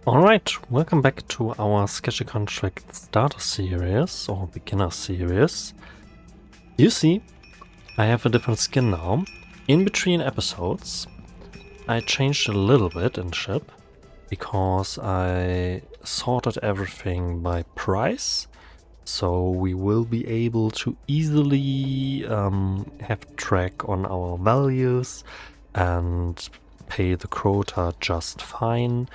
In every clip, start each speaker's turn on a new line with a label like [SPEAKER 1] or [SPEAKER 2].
[SPEAKER 1] Alright, welcome back to our Sketchy Contract starter series or beginner series. You see, I have a different skin now. In between episodes, I changed a little bit in ship because I sorted everything by price. So we will be able to easily have track on our values and pay the quota just fine.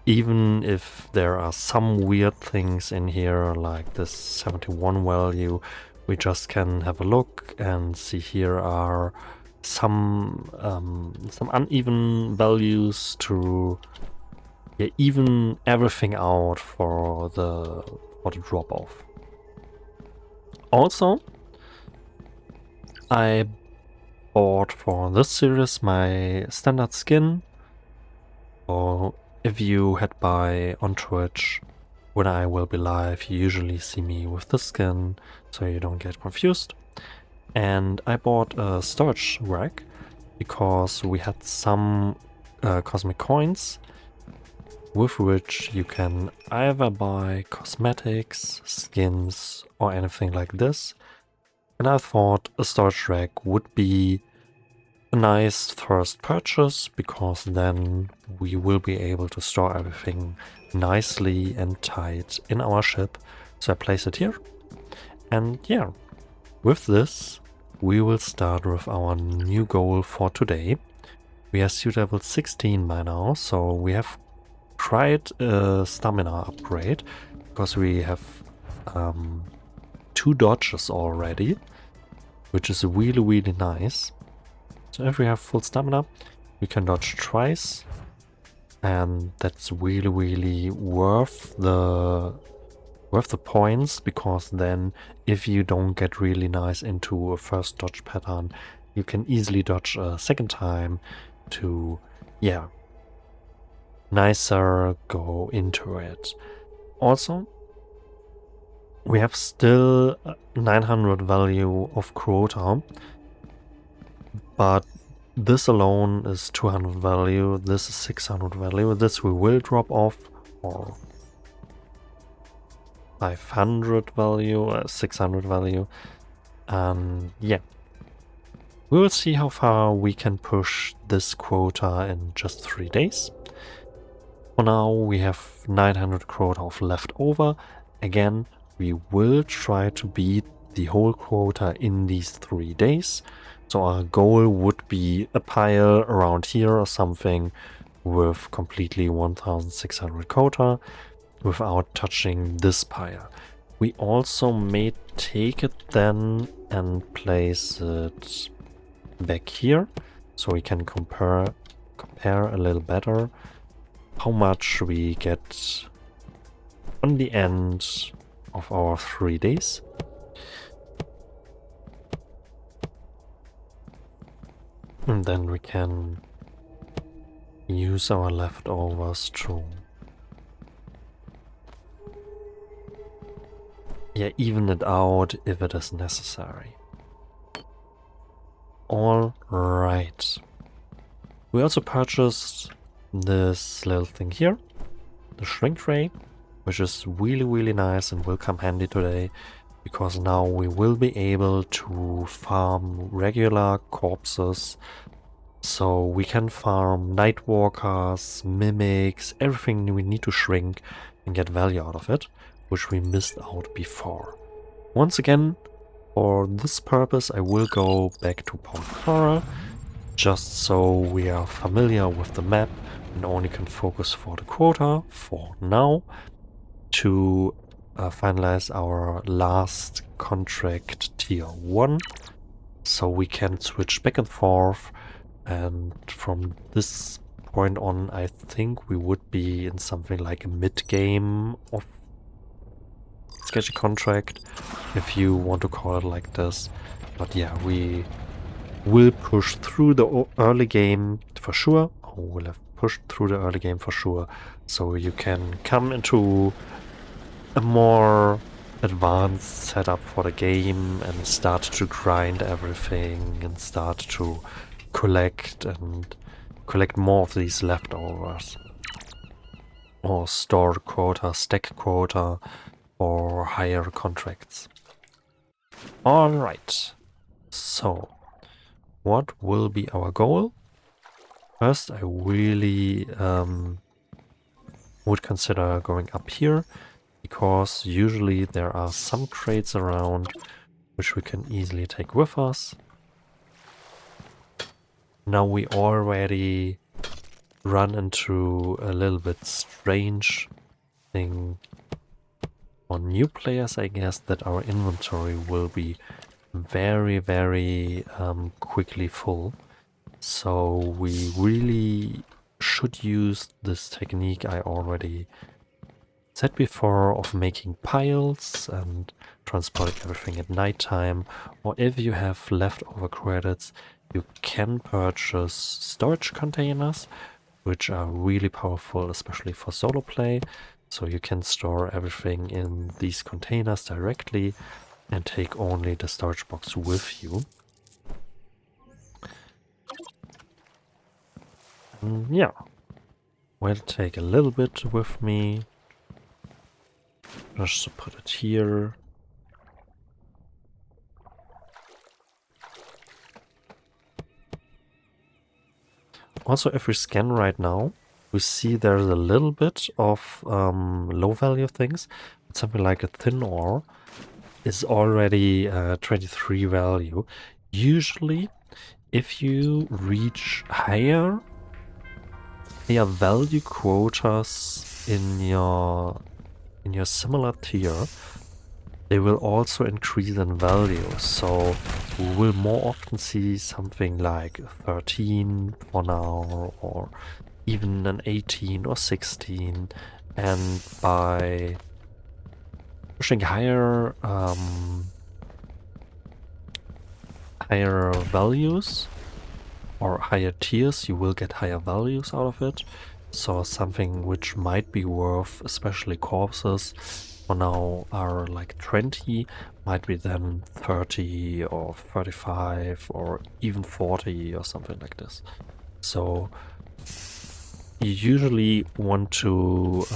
[SPEAKER 1] Even if there are some weird things in here, like this 71 value, we just can have a look and see here are some uneven values to even everything out for the drop off. Also, I bought for this series my standard skin. So if you head by on Twitch, when I will be live, you usually see me with the skin, so you don't get confused. And I bought a storage rack because we had some cosmic coins with which you can either buy cosmetics, skins, or anything like this. And I thought a storage rack would be a nice first purchase, because then we will be able to store everything nicely and tight in our ship. So I place it here. And yeah, with this, we will start with our new goal for today. We are suit level 16 by now, so we have tried a stamina upgrade, because we have 2 dodges already, which is really nice. So if we have full stamina, we can dodge twice, and that's really worth the points, because then if you don't get really nice into a first dodge pattern, you can easily dodge a second time to, yeah, nicer go into it. Also, we have still 900 value of quota, but this alone is 200 value, this is 600 value, this we will drop off, or 500 value, 600 value, and yeah. We will see how far we can push this quota in just 3 days. For now we have 900 quota of left over. Again, we will try to beat the whole quota in these 3 days. So our goal would be a pile around here or something with completely 1600 quota without touching this pile. We also may take it then and place it back here, so we can compare a little better how much we get on the end of our 3 days. And then we can use our leftovers to, yeah, even it out if it is necessary. Alright. We also purchased this little thing here, the shrink ray, which is really nice and will come handy today, because now we will be able to farm regular corpses. So we can farm nightwalkers, mimics, everything we need to shrink and get value out of it, which we missed out before. Once again, for this purpose I will go back to Port Coral, just so we are familiar with the map and only can focus for the quota for now, to finalize our last contract tier 1, so we can switch back and forth, and from this point on I think we would be in something like a mid-game of Sketchy Contract, if you want to call it like this. But yeah, we will push through the early game for sure, or we'll have pushed through the early game for sure, so you can come into a more advanced setup for the game and start to grind everything and start to collect more of these leftovers. or store quota, stack quota, or hire contracts. Alright, so what will be our goal? First, I really would consider going up here, because usually there are some crates around which we can easily take with us. Now we already run into a little bit strange thing for new players, I guess, that our inventory will be very, very quickly full. So we really should use this technique I already said before of making piles and transporting everything at nighttime. Or if you have leftover credits, you can purchase storage containers, which are really powerful, especially for solo play. So you can store everything in these containers directly and take only the storage box with you. And yeah, we'll take a little bit with me, just to put it here. Also, if we scan right now, we see there's a little bit of low value things. Something like a thin ore is already 23 value. Usually, if you reach higher value quotas in your similar tier, they will also increase in value. So we will more often see something like 13 for now, or even an 18 or 16. And by pushing higher higher values or higher tiers, you will get higher values out of it. So something which might be worth, especially corpses, for now are like 20, might be then 30 or 35 or even 40 or something like this. So you usually want to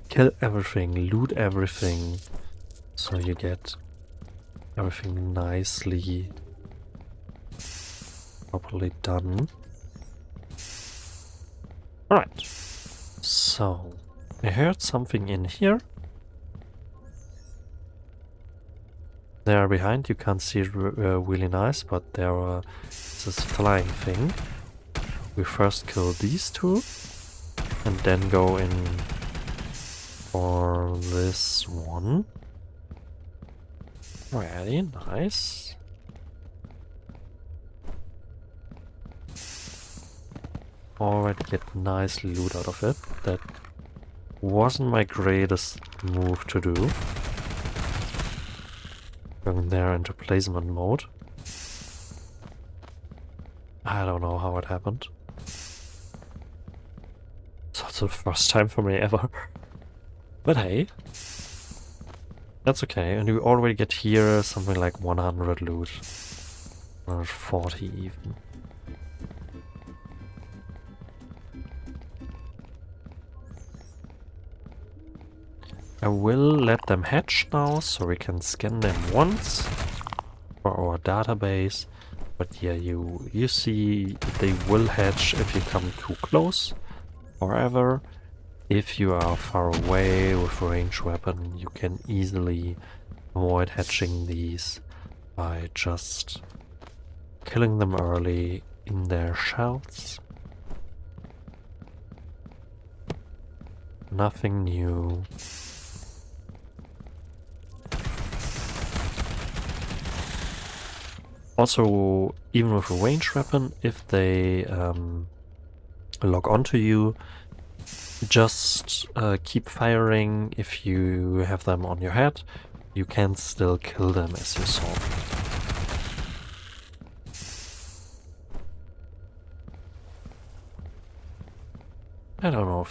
[SPEAKER 1] kill everything, loot everything, so you get everything nicely, properly done. Alright, so I heard something in here. There behind, you can't see it really nice, but there are this flying thing. We first kill these two, and then go in for this one. Ready, nice. Already get nice loot out of it. That wasn't my greatest move to do. Going there into placement mode. I don't know how it happened. So it's the first time for me ever. But hey, that's okay. And we already get here something like 100 loot. 140 even. I will let them hatch now, so we can scan them once for our database. But yeah, you see they will hatch if you come too close. However, if you are far away with a ranged weapon, you can easily avoid hatching these by just killing them early in their shells. Nothing new. Also, even with a ranged weapon, if they lock onto you, just keep firing. If you have them on your head, you can still kill them, as you saw. I don't know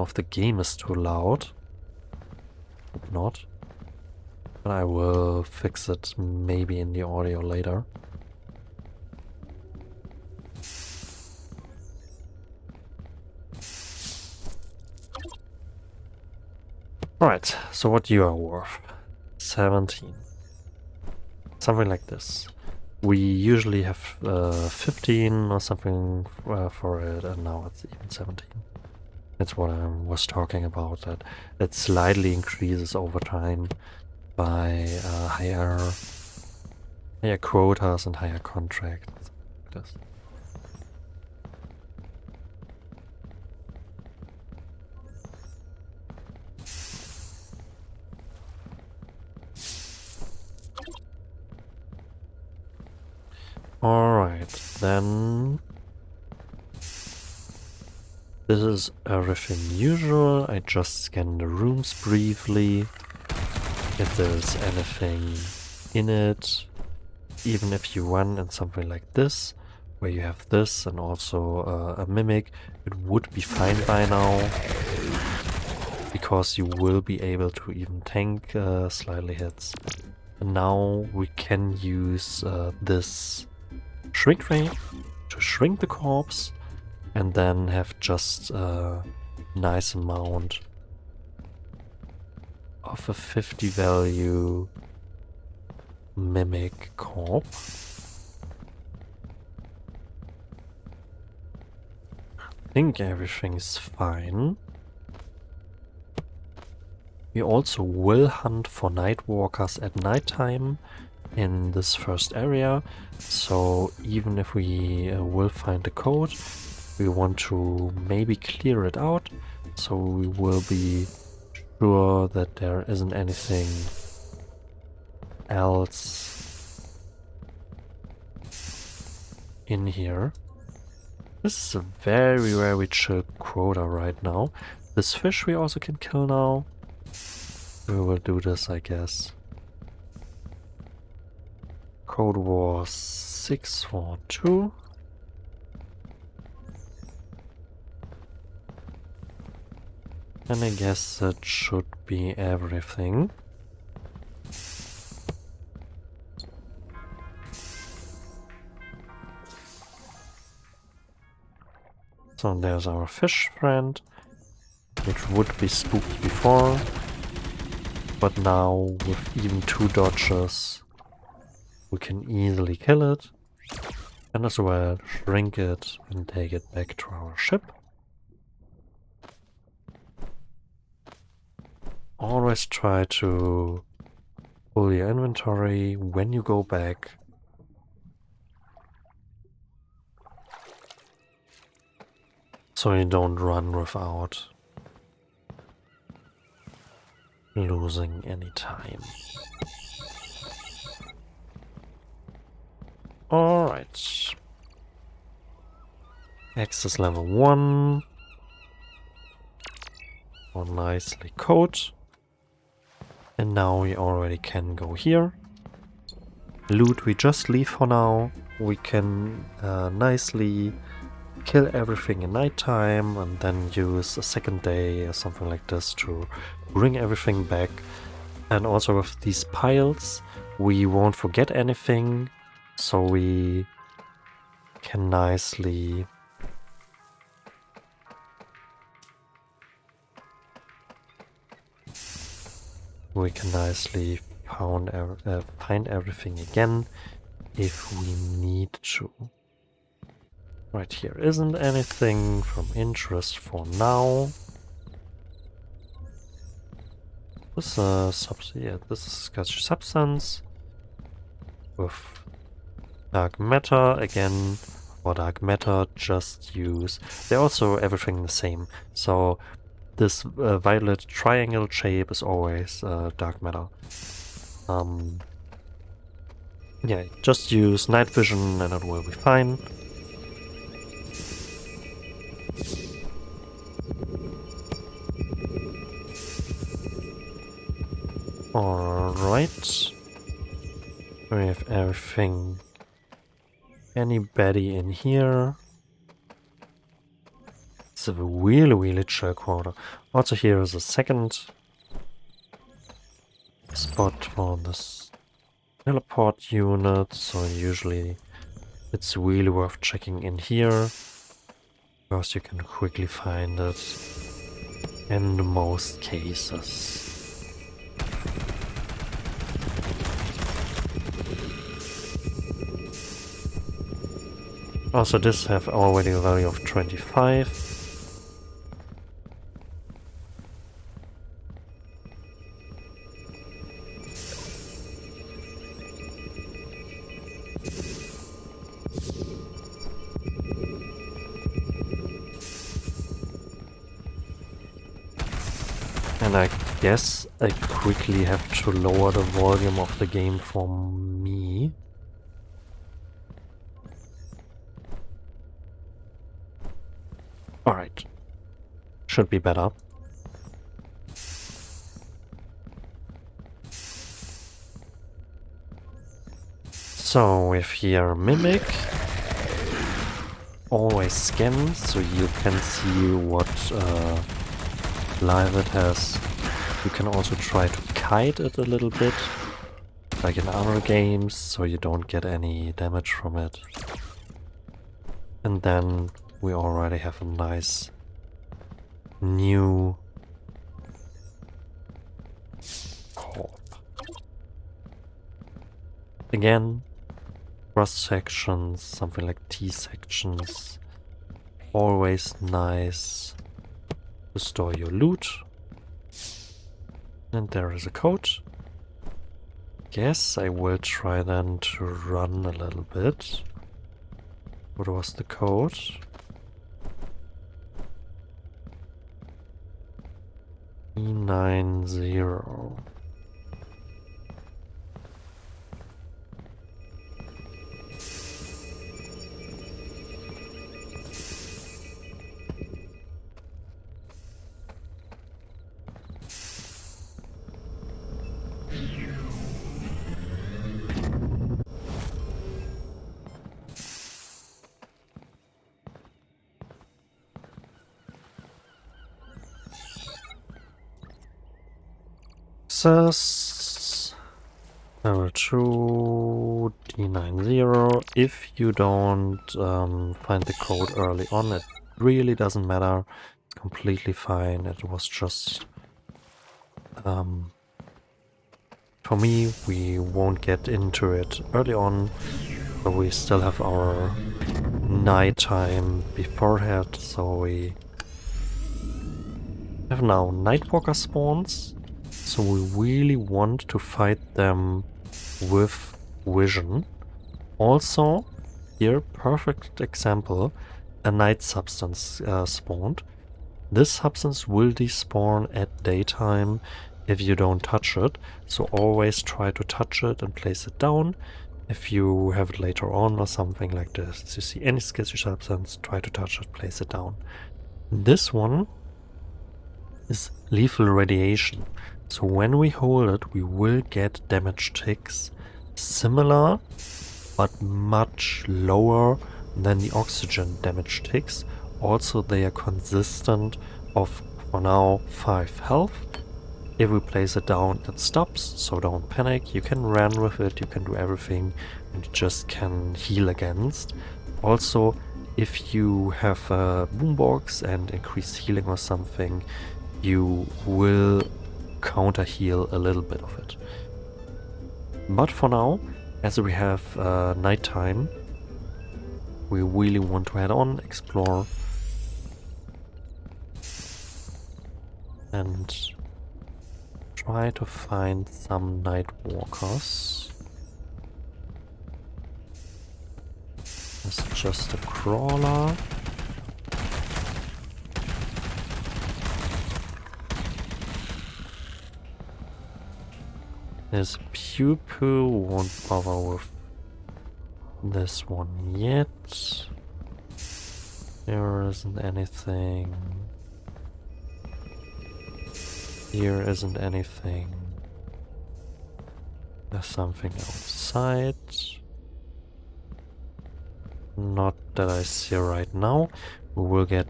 [SPEAKER 1] if the game is too loud. Hope not. But I will fix it maybe in the audio later. Alright, so what you are worth? 17. Something like this. We usually have 15 or something for it, and now it's even 17. That's what I was talking about, that it slightly increases over time by higher quotas and higher contracts. This. Alright, then this is everything usual. I just scan the rooms briefly. If there's anything in it, even if you run in something like this, where you have this and also a mimic, it would be fine by now, because you will be able to even tank slightly hits. And now we can use this shrink ray to shrink the corpse, and then have just a nice amount of a 50 value mimic corp. I think everything is fine. We also will hunt for nightwalkers at nighttime in this first area, so even if we will find the code, we want to maybe clear it out, so we will be sure that there isn't anything else in here. This is a very, very chill quota right now. This fish we also can kill now. We will do this, I guess. Code was 642. And I guess that should be everything. So there's our fish friend, which would be spooked before, but now with even 2 dodges we can easily kill it, and as well shrink it and take it back to our ship. Always try to pull your inventory when you go back. So you don't run without losing any time. Alright. Access level 1. Oh, nicely code. And now we already can go here. Loot we just leave for now. We can nicely kill everything in nighttime and then use a second day or something like this to bring everything back. And also with these piles, we won't forget anything, so we can nicely find everything again if we need to. Right, here isn't anything from interest for now. This this is Sketchy substance with dark matter. Again, for dark matter, just use. They're also everything the same. So this violet triangle shape is always dark matter. Yeah, just use night vision and it will be fine. Alright. We have everything. Anybody in here? It's a really, really chill quota. Also here is a second spot for this teleport unit, so usually it's really worth checking in here, because you can quickly find it in most cases. Also, this have already a value of 25. And I guess I quickly have to lower the volume of the game for me. Alright. Should be better. So we have here Mimic. Always scan, so you can see what life it has. You can also try to kite it a little bit, like in other games, so you don't get any damage from it. And then we already have a nice new corp. Again, cross sections, something like T sections. Always nice to store your loot. And there is a code. Yes, I will try then to run a little bit. What was the code? E90. Access level 2 D90. If you don't find the code early on, it really doesn't matter. It's completely fine. It was just for me, we won't get into it early on, but we still have our nighttime beforehand, so we have now Nightwalker spawns. So we really want to fight them with vision. Also, here, perfect example, a night substance spawned. This substance will despawn at daytime if you don't touch it. So always try to touch it and place it down. If you have it later on or something like this, if you see any sketchy substance, try to touch it, place it down. This one is lethal radiation. So when we hold it, we will get damage ticks similar but much lower than the oxygen damage ticks. Also, they are consistent of, for now, 5 health. If we place it down, it stops, so don't panic. You can run with it, you can do everything, and you just can heal against. Also, if you have a boombox and increased healing or something, you will counter heal a little bit of it. But for now, as we have nighttime, we really want to head on, explore, and try to find some night walkers. It's just a crawler. There's Pew-Pew, won't bother with this one yet. There isn't anything. Here isn't anything. There's something outside. Not that I see right now. We will get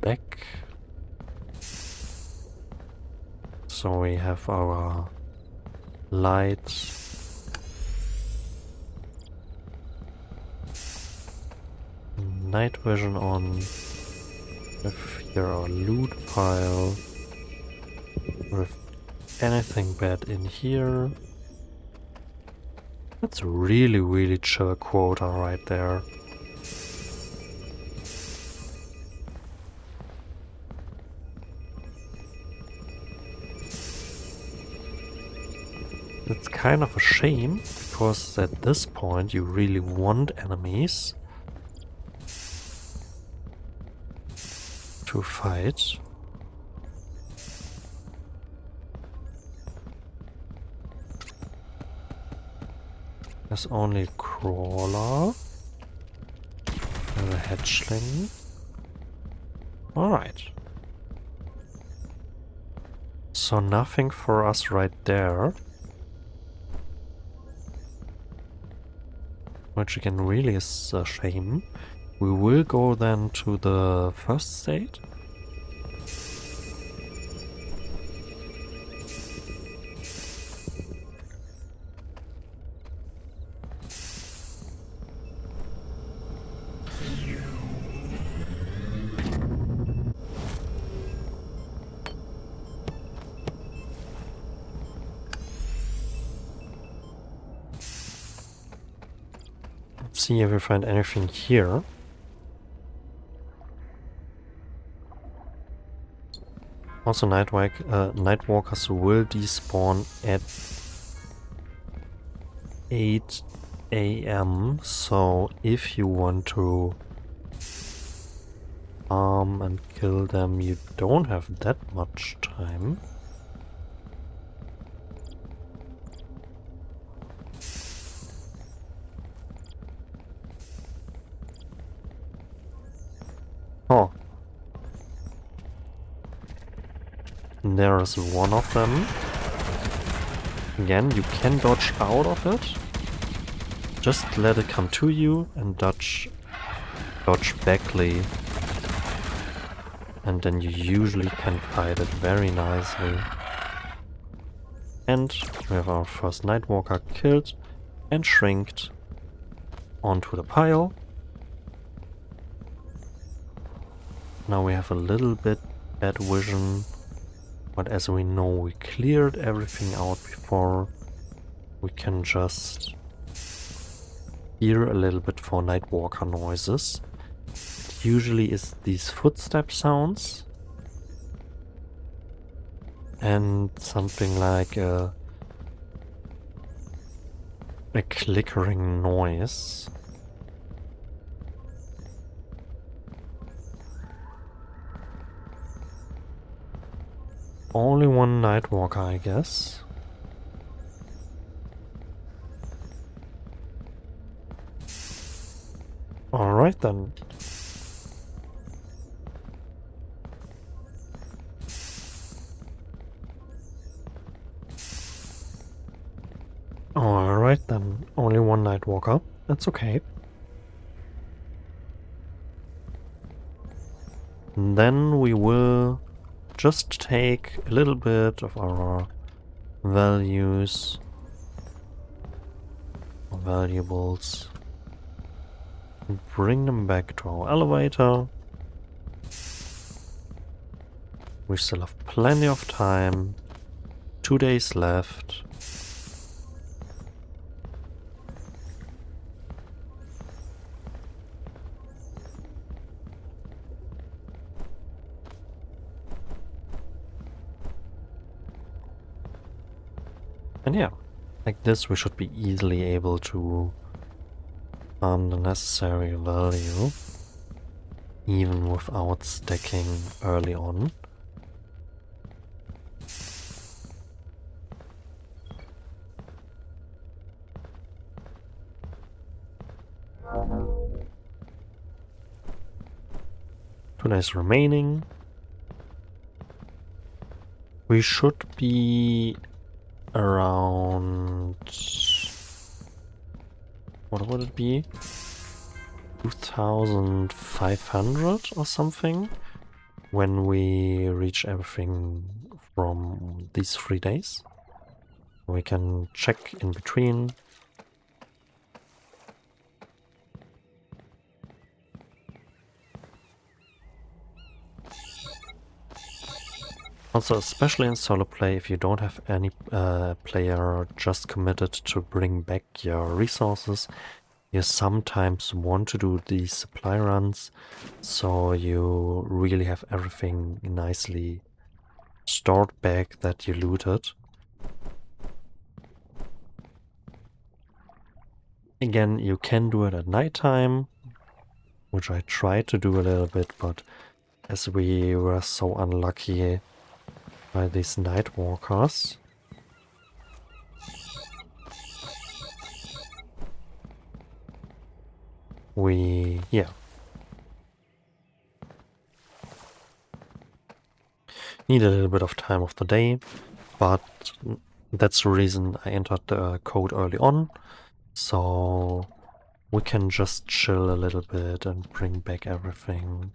[SPEAKER 1] back. So we have our lights, night vision on. If here our loot pile, with anything bad in here. That's a really chill quota right there. kind of a shame, because at this point you really want enemies to fight. There's only a crawler and a hatchling. Alright. So nothing for us right there. Which again really is a shame. We will go then to the first state. See if we find anything here. Also, Nightwalkers will despawn at 8 AM, so if you want to farm and kill them, you don't have that much time. Oh. There is one of them. Again, you can dodge out of it. Just let it come to you and dodge backly. And then you usually can fight it very nicely. And we have our first Nightwalker killed and shrinked onto the pile. Now we have a little bit bad vision, but as we know we cleared everything out before, we can just hear a little bit for Nightwalker noises. It usually is these footstep sounds and something like a clickering noise. Only one Nightwalker, I guess. Alright then. Alright then. Only one Nightwalker. That's okay. And then we will just take a little bit of our values or valuables and bring them back to our elevator. We still have plenty of time. 2 days left. And yeah, like this we should be easily able to farm the necessary value, even without stacking early on. Two days remaining. We should be around, what would it be? 2,500 or something when we reach everything from these 3 days. We can check in between. Also, especially in solo play, if you don't have any player just committed to bring back your resources, you sometimes want to do these supply runs, so you really have everything nicely stored back that you looted. Again, you can do it at nighttime, which I tried to do a little bit, but as we were so unlucky by these night walkers, yeah. Need a little bit of time of the day, but that's the reason I entered the code early on, so we can just chill a little bit and bring back everything.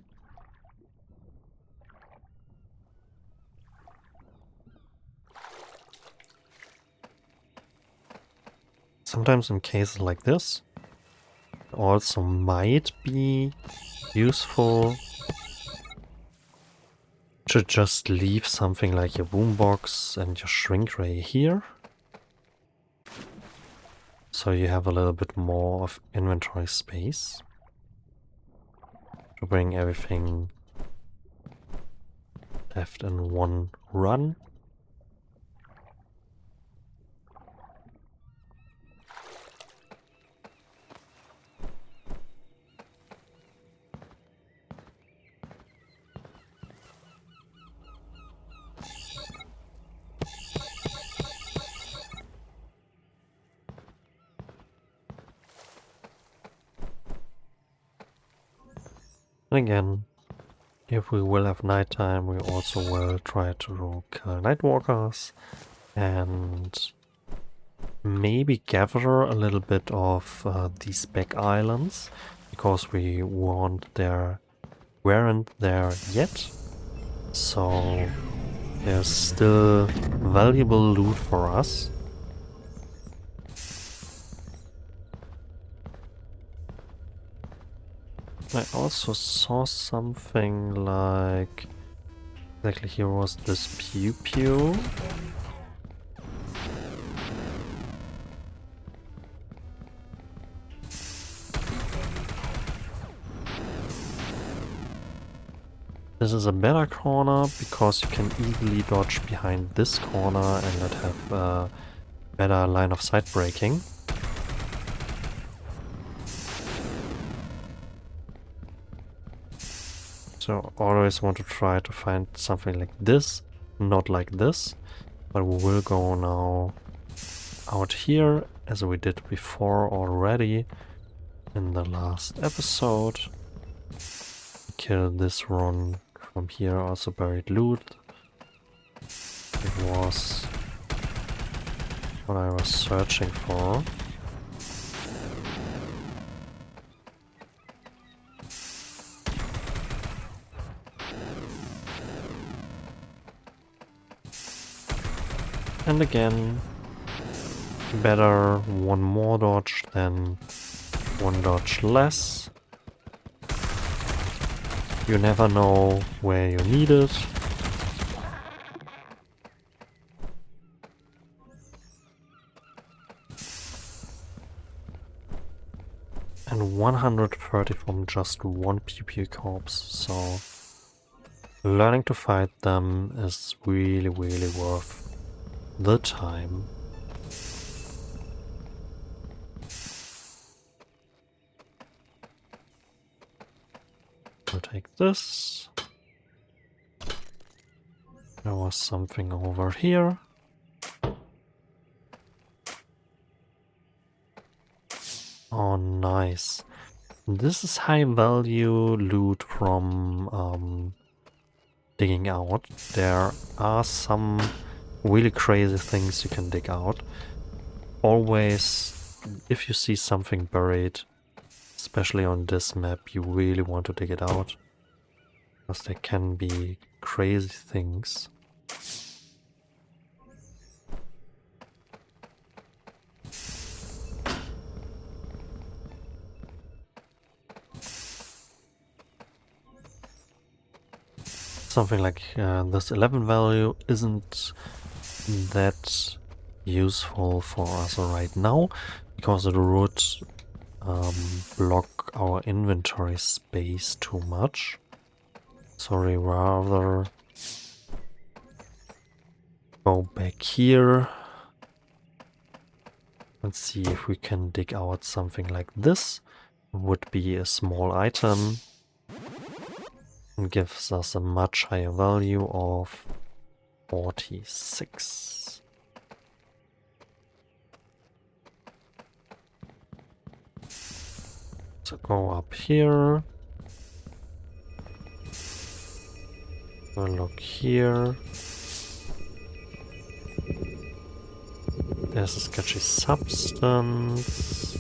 [SPEAKER 1] Sometimes in cases like this, it also might be useful to just leave something like your boombox and your shrink ray here. So you have a little bit more of inventory space to bring everything left in one run. And again, if we will have nighttime, we also will try to kill nightwalkers and maybe gather a little bit of these back islands, because we weren't there yet. So there's still valuable loot for us. I also saw something like... Exactly, here was this pew pew. This is a better corner because you can easily dodge behind this corner and not have a better line of sight braking. So always want to try to find something like this, not like this. But we will go now out here, as we did before already in the last episode. Kill this run from here, also buried loot. It was what I was searching for. And again, better one more dodge than one dodge less. You never know where you need it. And 130 from just one PP corpse, so learning to fight them is really worth the time. We'll take this. There was something over here. Oh, nice. This is high value loot from digging out. There are some really crazy things you can dig out. Always, if you see something buried, especially on this map, you really want to dig it out, because there can be crazy things. Something like this 11 value isn't that useful for us right now, because it would block our inventory space too much. So we rather go back here Let's see if we can dig out something like this. Would be a small item and gives us a much higher value of 46. So go up here. We'll look here. There's a sketchy substance.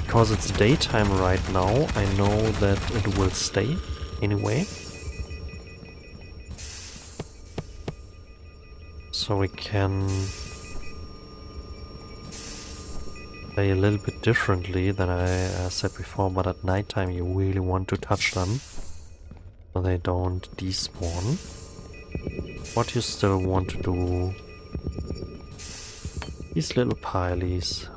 [SPEAKER 1] Because it's daytime right now, I know that it will stay anyway. So we can play a little bit differently than I said before, but at nighttime you really want to touch them so they don't despawn. What you still want to do, these little pileys.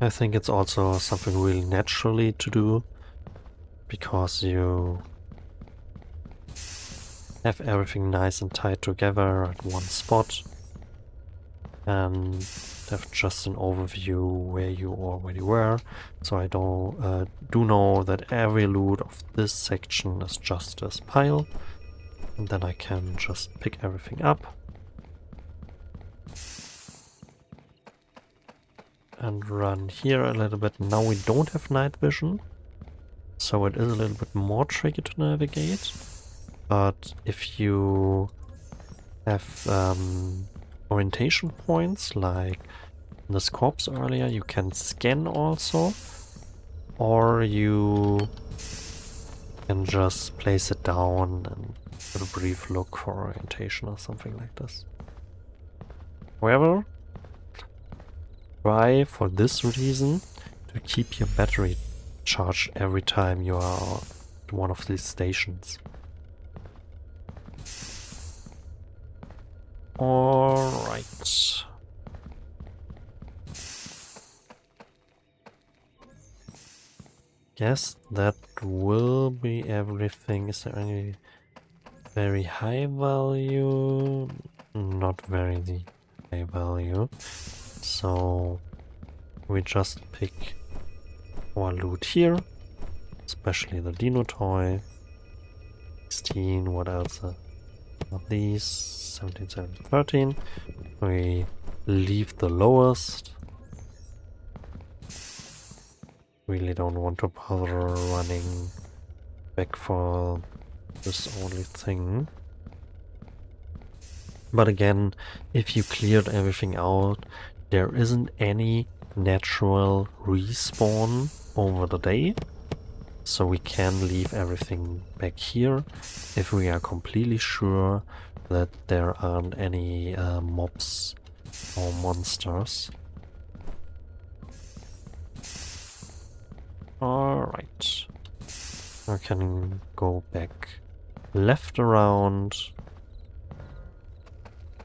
[SPEAKER 1] I think it's also something really naturally to do, because you have everything nice and tight together at one spot and have just an overview where you already were. So I do know that every loot of this section is just this pile, and then I can just pick everything up and run here a little bit. Now we don't have night vision, so it is a little bit more tricky to navigate. But if you have orientation points like in this corpse earlier, you can scan also, or you can just place it down and give a brief look for orientation or something like this. However, try for this reason to keep your battery charged every time you are at one of these stations. Alright. Yes, that will be everything. Is there any very high value? Not very high value. So we just pick our loot here, especially the Dino toy. 16, what else? Not these. 17, 17, 13. We leave the lowest. Really don't want to bother running back for this only thing. But again, if you cleared everything out, there isn't any natural respawn over the day. So we can leave everything back here if we are completely sure that there aren't any mobs or monsters. Alright. I can go back left around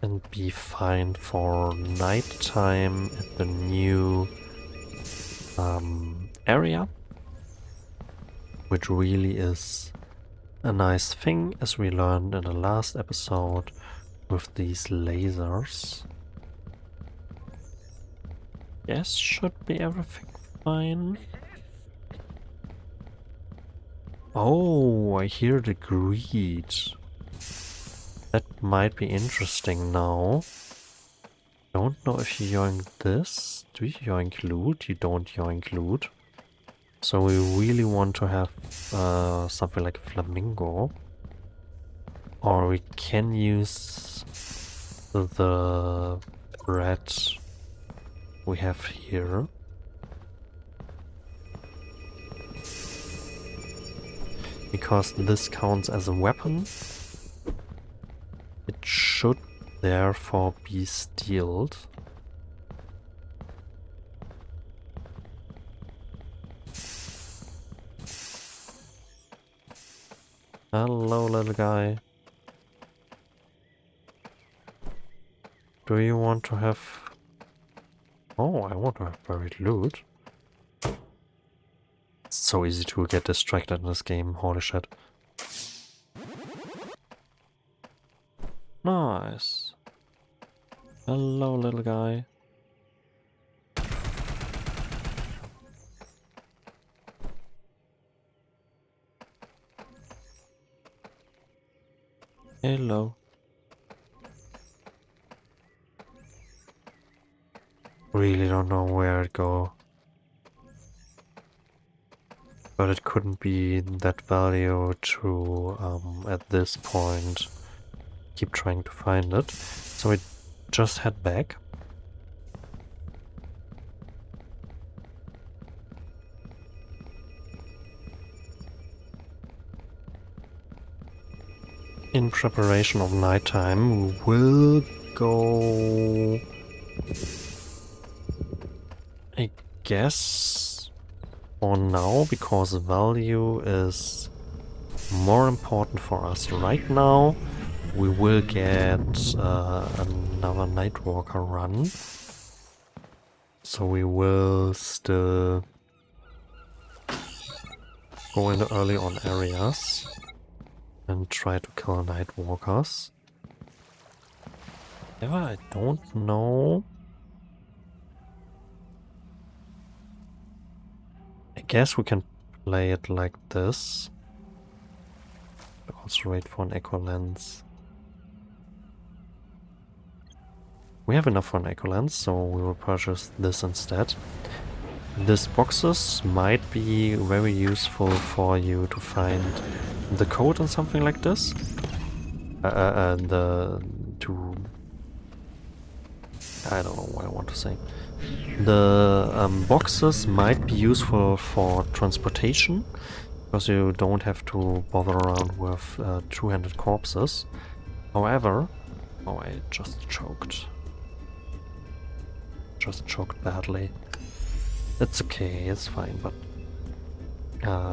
[SPEAKER 1] and be fine for nighttime at the new area, which really is a nice thing, as we learned in the last episode with these lasers. Yes, should be everything fine. Oh, I hear the greed. That might be interesting now. Don't know if you yoink this. Do you yoink loot? You don't yoink loot. So we really want to have something like a flamingo. Or we can use the bread we have here. Because this counts as a weapon, it should therefore be stealed. Hello, little guy. Do you want to have... Oh, I want to have buried loot. It's so easy to get distracted in this game, holy shit. Nice. Hello, little guy. Hello. Really don't know where it go. But it couldn't be that value to, at this point, keep trying to find it. So we just head back. In preparation of nighttime, we will go, I guess, for now, because value is more important for us right now. We will get another Nightwalker run. So we will still go into early on areas and try to kill Nightwalkers. However, I don't know. I guess we can play it like this. Also wait for an echo lens. We have enough for an echo lens, so we will purchase this instead. These boxes might be very useful for you to find the code in something like this. I don't know what I want to say. The boxes might be useful for transportation, because you don't have to bother around with two-handed corpses. However, oh, I just choked. Just choked badly. It's okay, it's fine, but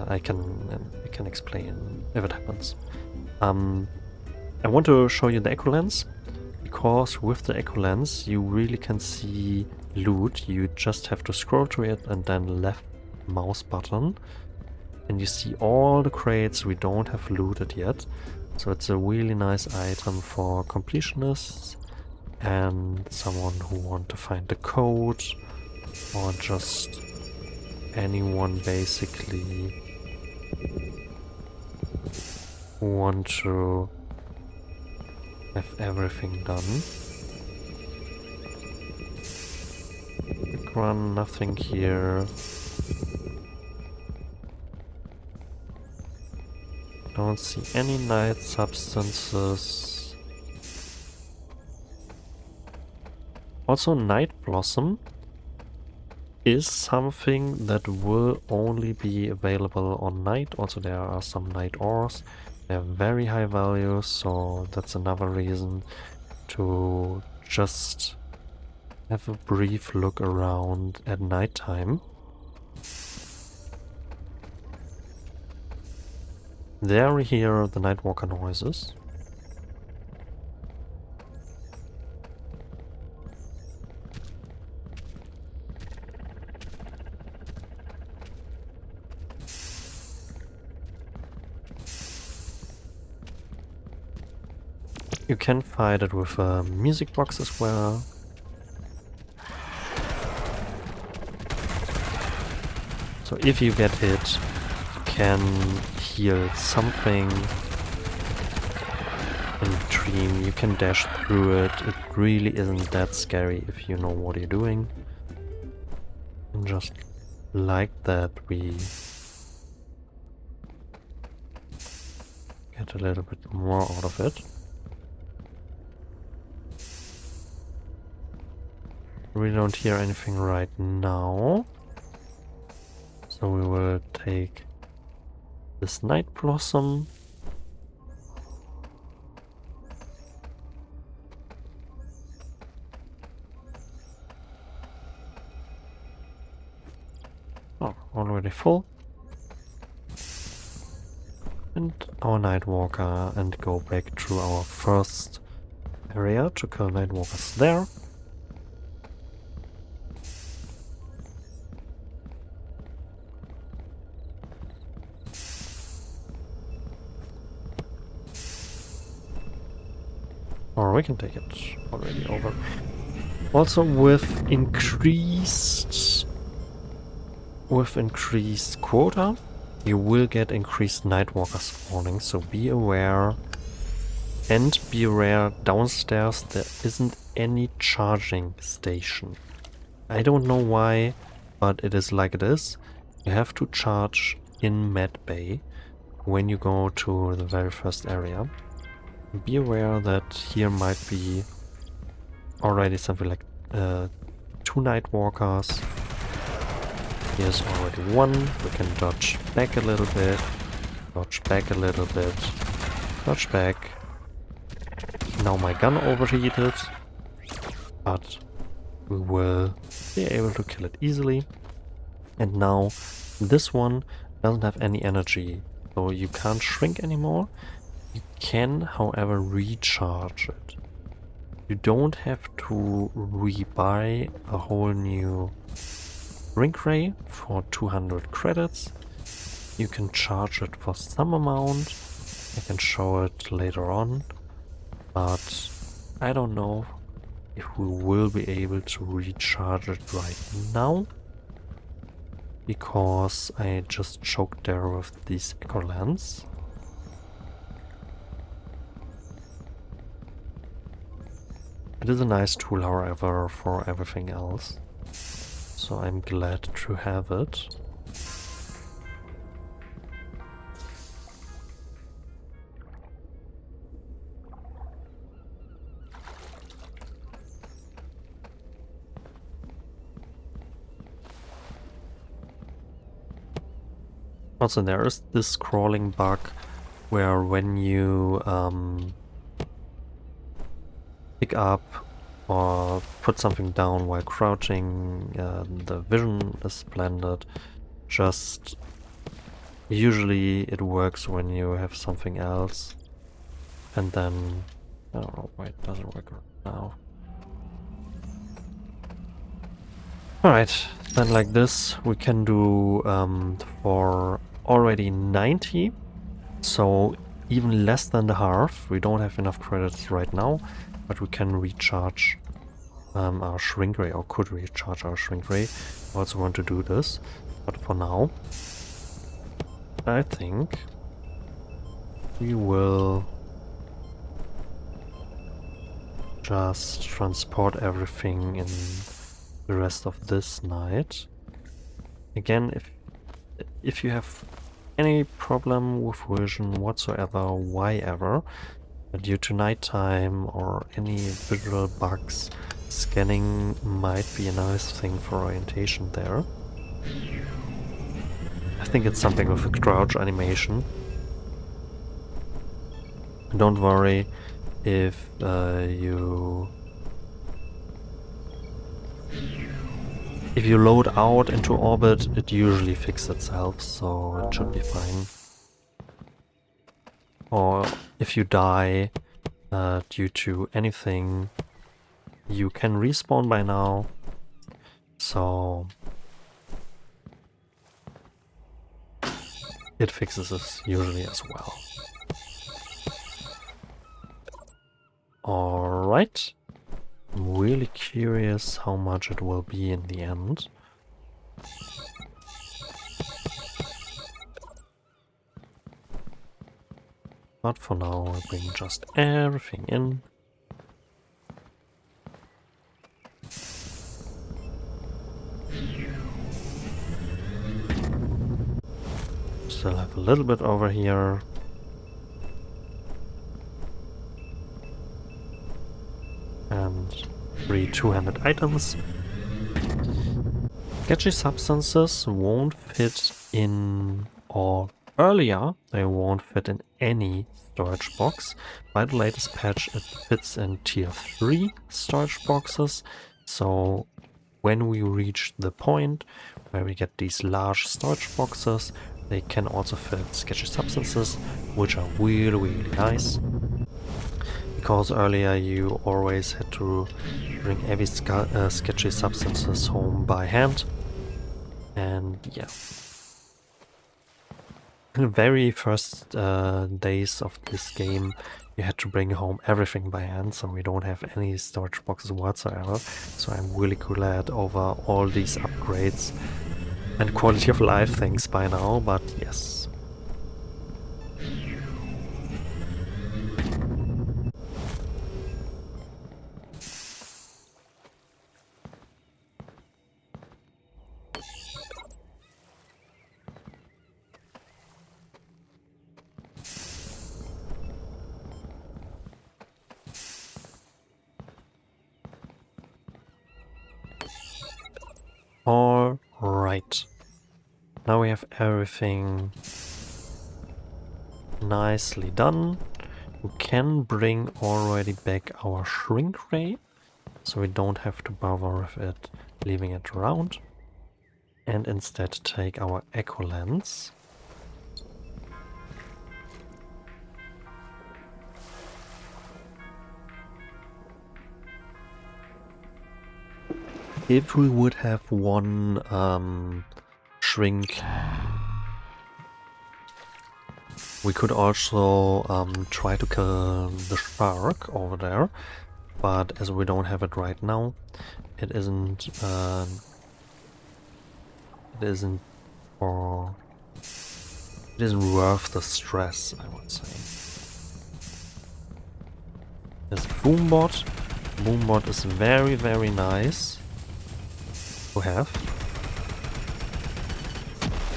[SPEAKER 1] I can explain if it happens. I want to show you the echo lens, because with the echo lens you really can see loot. You just have to scroll to it and then left mouse button, and you see all the crates we don't have looted yet. So it's a really nice item for completionists and someone who want to find the code, or just anyone basically who want to have everything done. Quick run, nothing here. Don't see any night substances. Also, Night Blossom is something that will only be available on night. Also, there are some night ores. They're very high value, so that's another reason to just have a brief look around at nighttime. There we hear the Nightwalker noises. You can fight it with a music box as well. So if you get hit, you can heal something in dream. You can dash through it. It really isn't that scary if you know what you're doing. And just like that, we get a little bit more out of it. We don't hear anything right now, so we will take this Night Blossom. Oh, already full. And our Nightwalker, and go back to our first area to kill Nightwalkers there. we can take it already over. Also with increased quota, you will get increased Nightwalker spawning, so be aware. And be aware, downstairs there isn't any charging station. I don't know why, but it is like it is. You have to charge in Med Bay when you go to the very first area. Be aware that here might be already something like 2 Nightwalkers. Here's already 1. We can dodge back a little bit, dodge back a little bit, dodge back. Now my gun overheated, but we will be able to kill it easily. And now this one doesn't have any energy, so you can't shrink anymore. You can, however, recharge it. You don't have to rebuy a whole new shrink ray for 200 credits. You can charge it for some amount. I can show it later on, but I don't know if we will be able to recharge it right now, because I just choked there with these echo lens. It is a nice tool, however, for everything else, so I'm glad to have it. Also, there is this scrolling bug where when you pick up or put something down while crouching, the vision is blended. Just usually it works when you have something else, and then I don't know why it doesn't work right now. Alright, then like this we can do for already 90, so even less than the half. We don't have enough credits right now, but we can recharge our shrink ray, or could recharge our shrink ray. I also want to do this, but for now I think we will just transport everything in the rest of this night. Again, if you have any problem with vision whatsoever, why ever, due to nighttime or any visual bugs, scanning might be a nice thing for orientation there. I think it's something with a crouch animation. Don't worry if you load out into orbit, it usually fixes itself, so it should be fine. Or if you die due to anything, you can respawn by now, so it fixes this usually as well. Alright. I'm really curious how much it will be in the end. But for now, I bring just everything in. Still have a little bit over here. And 3 two-handed items. Sketchy substances won't fit in, or earlier they won't fit in any storage box. By the latest patch it fits in tier 3 storage boxes, so when we reach the point where we get these large storage boxes, they can also fit sketchy substances, which are really nice. Because earlier you always had to bring every sketchy substances home by hand. And yeah. In the very first days of this game, you had to bring home everything by hand, so we don't have any storage boxes whatsoever. So I'm really glad over all these upgrades and quality of life things by now, but yes. All right. Now we have everything nicely done. We can bring already back our shrink ray, so we don't have to bother with it, leaving it around. And instead take our echo lens. If we would have one shrink, we could also try to kill the shark over there, but as we don't have it right now, it isn't worth the stress, I would say. This Boombot is very, very nice to have,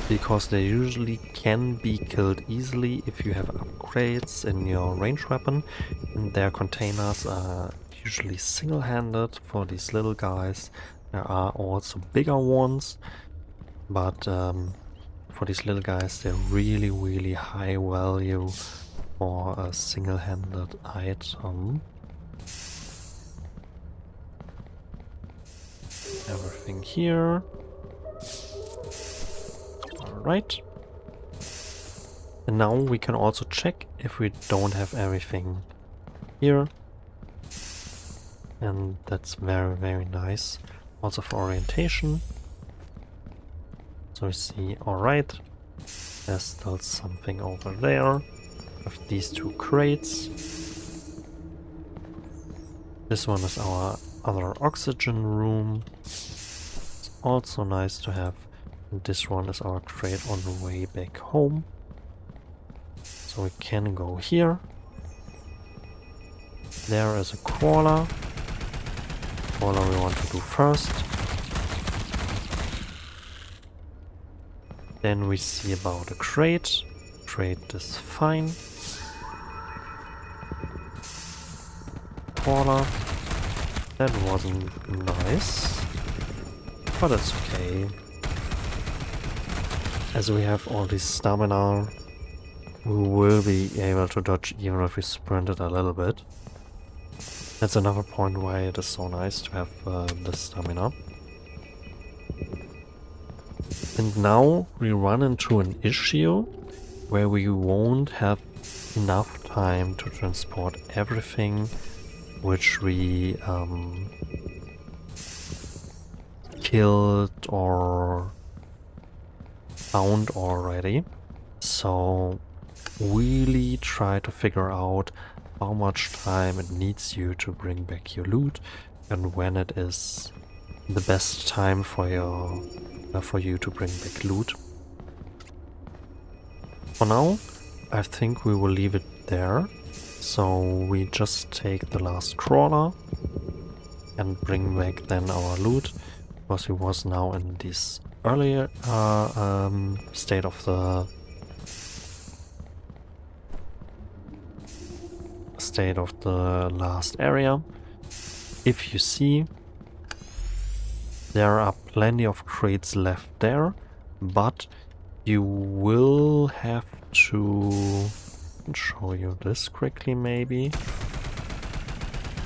[SPEAKER 1] because they usually can be killed easily if you have upgrades in your range weapon, and their containers are usually single-handed for these little guys. There are also bigger ones, but for these little guys they're really, really high value for a single-handed item. Everything here. Alright. And now we can also check if we don't have everything here. And that's very, very nice. Also for orientation. So we see, alright, there's still something over there with these two crates. This one is our other oxygen room. It's also nice to have. And this one is our crate on the way back home. So we can go here. There is a crawler. Crawler we want to do first. Then we see about a crate. Crate is fine. Crawler. That wasn't nice, but it's okay. As we have all this stamina, we will be able to dodge even if we sprinted a little bit. That's another point why it is so nice to have the stamina. And now we run into an issue where we won't have enough time to transport everything which we killed or found already. So really try to figure out how much time it needs you to bring back your loot and when it is the best time for you to bring back loot. For now, I think we will leave it there. So we just take the last crawler and bring back then our loot, because he was now in this earlier state of the last area. If you see, there are plenty of crates left there, but you will have to show you this quickly maybe.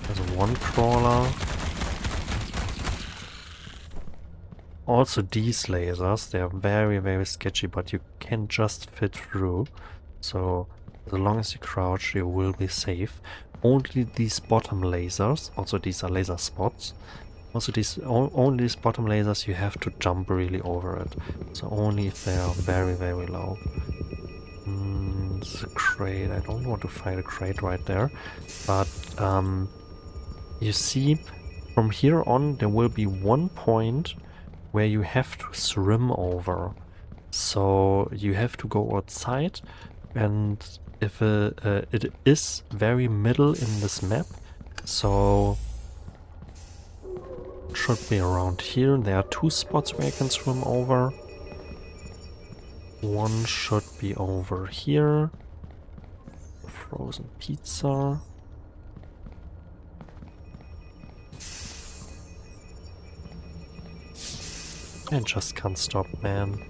[SPEAKER 1] There's one crawler. Also these lasers, they are very, very sketchy, but you can just fit through. So as long as you crouch, you will be safe. Only these bottom lasers, also these are laser spots. Also only these bottom lasers, you have to jump really over it. So only if they are very, very low. There's a crate. I don't want to fight a crate right there. But you see, from here on there will be one point where you have to swim over. So you have to go outside, and if it is very middle in this map, so it should be around here. There are two spots where you can swim over. One should be over here. Frozen pizza. I just can't stop, man.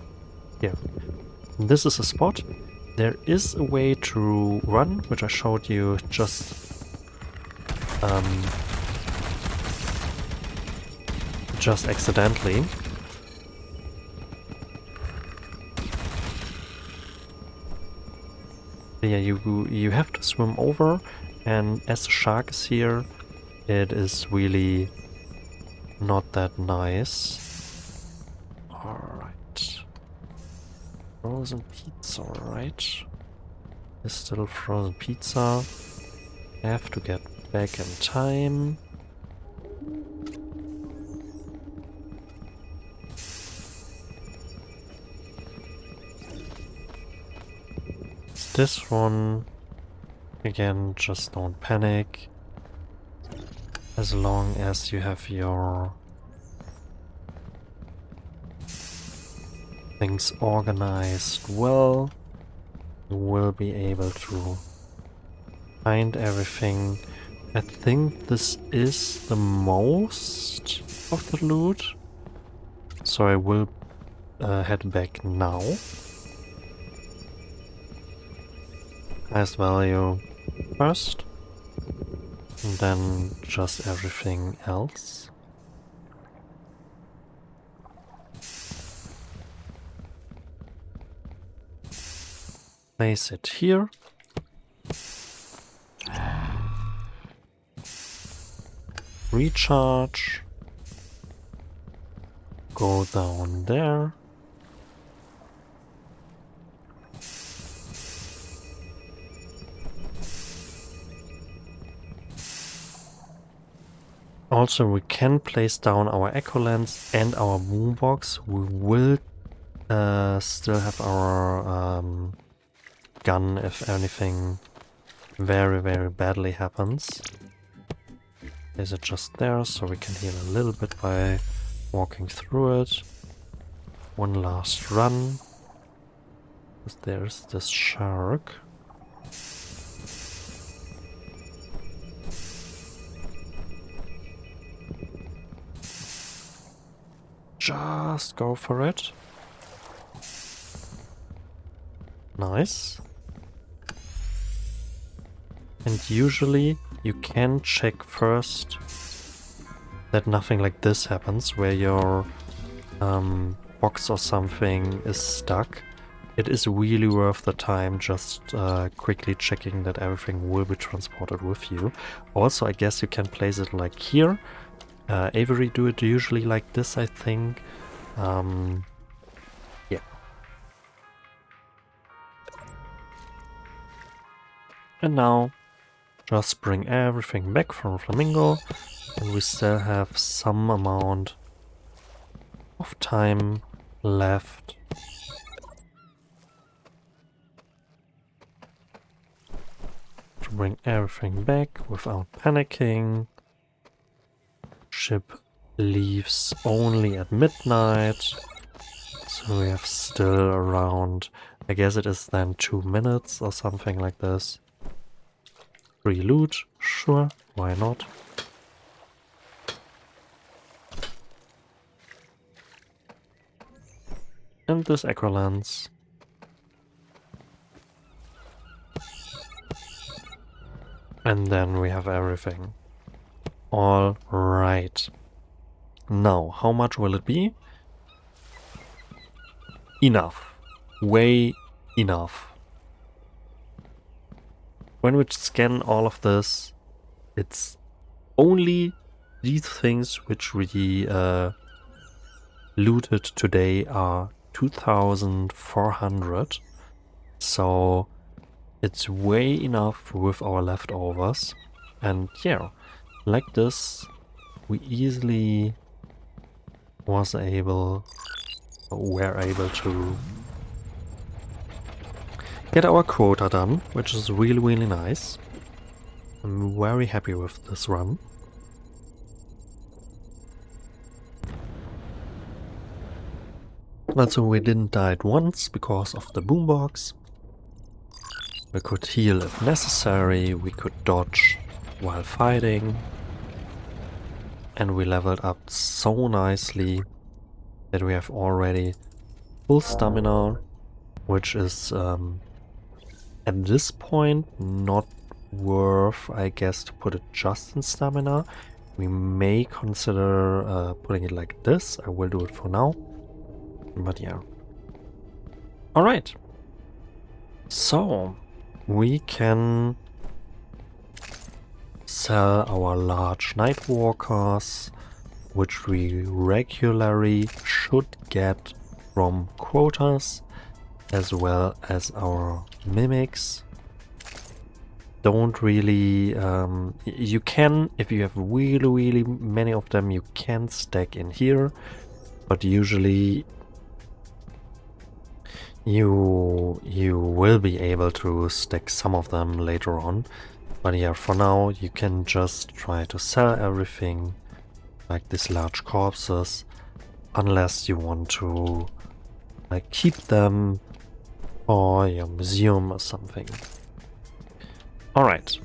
[SPEAKER 1] Here. This is a spot. There is a way to run, which I showed you just accidentally. Yeah, you have to swim over, and as the shark is here, it is really not that nice. Alright. Frozen pizza, right? Is still frozen pizza. I have to get back in time. This one, again, just don't panic. As long as you have your things organized well, you will be able to find everything. I think this is the most of the loot, so I will head back now. Highest value first, and then just everything else. Place it here. Recharge. Go down there. Also, we can place down our echo lens and our boombox. We will still have our gun if anything very, very badly happens. Is it just there so we can heal a little bit by walking through it? One last run. There's this shark. Just go for it. Nice. And usually you can check first that nothing like this happens, where your box or something is stuck. It is really worth the time just quickly checking that everything will be transported with you. Also, I guess you can place it like here. Avery do it usually like this, I think. Yeah. And now, just bring everything back from Flamingo, and we still have some amount of time left. To bring everything back without panicking. Ship leaves only at midnight, so we have still around, I guess it is then 2 minutes or something like this. Free loot, sure, why not? And this echo lens. And then we have everything. All right. Now, how much will it be? Enough. Way enough. When we scan all of this, it's only these things which we looted today are 2,400. So it's way enough with our leftovers. And yeah, like this, we easily were able to get our quota done, which is really, really nice. I'm very happy with this run. Also, we didn't die once because of the boombox. We could heal if necessary, we could dodge while fighting. And we leveled up so nicely that we have already full stamina, which is at this point not worth, I guess, to put it just in stamina. We may consider putting it like this. I will do it for now. But yeah. Alright. So, we can sell our large Nightwalkers, which we regularly should get from quotas, as well as our mimics. Don't really... you can, if you have really, really many of them, you can stack in here, but usually you will be able to stack some of them later on. But yeah, for now you can just try to sell everything, like these large corpses, unless you want to like keep them for your museum or something. Alright.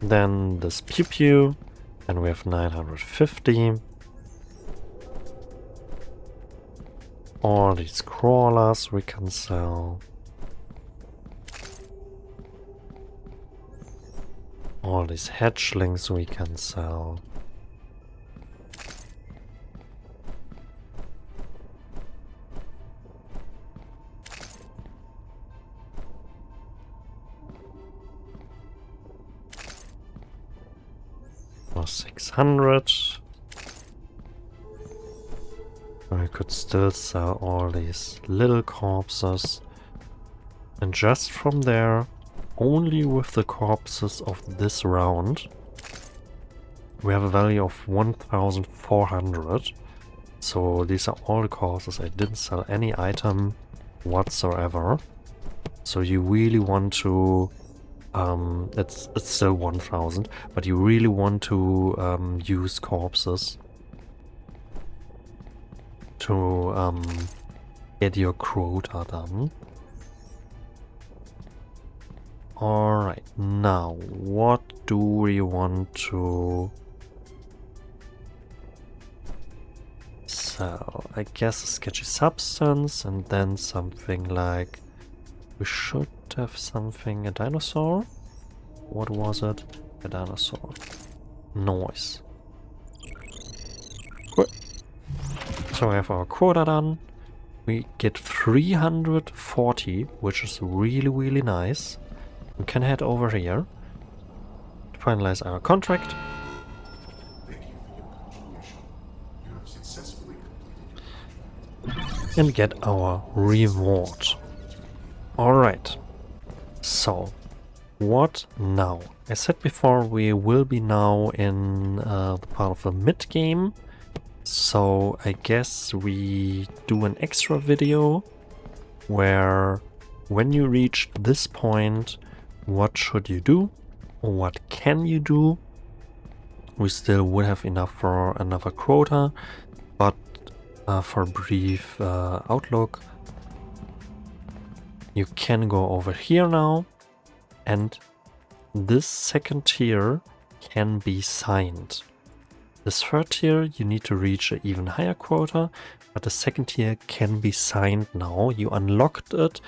[SPEAKER 1] Then this pew pew, and we have 950. All these crawlers we can sell. All these hatchlings we can sell. For 600. I could still sell all these little corpses. And just from there, only with the corpses of this round, we have a value of 1,400. So these are all the corpses. I didn't sell any item whatsoever. So you really want to... it's still 1,000, but you really want to use corpses to get your quota done. Alright, now what do we want to sell? I guess a sketchy substance, and then something like... we should have something... a dinosaur? What was it? A dinosaur. Noise. Good. So we have our quota done. We get 340, which is really, really nice. We can head over here to finalize our contract. And get our reward. Alright. So, what now? I said before we will be now in the part of the mid-game. So I guess we do an extra video where when you reach this point, what should you do? Or what can you do? We still would have enough for another quota, but for a brief outlook, you can go over here now, and this second tier can be signed. This third tier you need to reach an even higher quota, but the second tier can be signed now. You unlocked it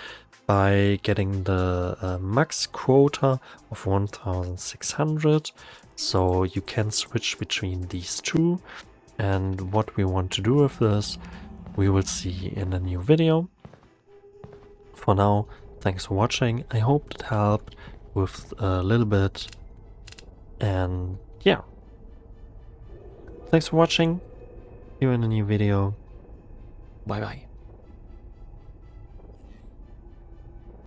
[SPEAKER 1] by getting the max quota of 1,600, so you can switch between these two. And what we want to do with this, we will see in a new video. For now, thanks for watching. I hope it helped with a little bit. And yeah. Thanks for watching. See you in a new video. Bye bye.